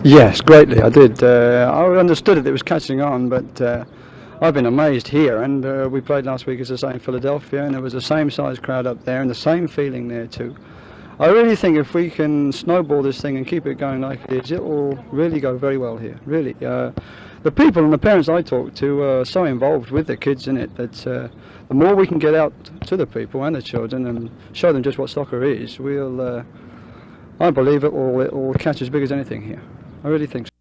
Yes, greatly. I did. I understood it was catching on, but I've been amazed here. And we played last week as the same Philadelphia, and there was the same size crowd up there, and the same feeling there too. I really think if we can snowball this thing and keep it going like it is, it will really go very well here. Really, the people and the parents I talk to are so involved with the kids in it that the more we can get out to the people and the children and show them just what soccer is, I believe it will catch as big as anything here. I really think so.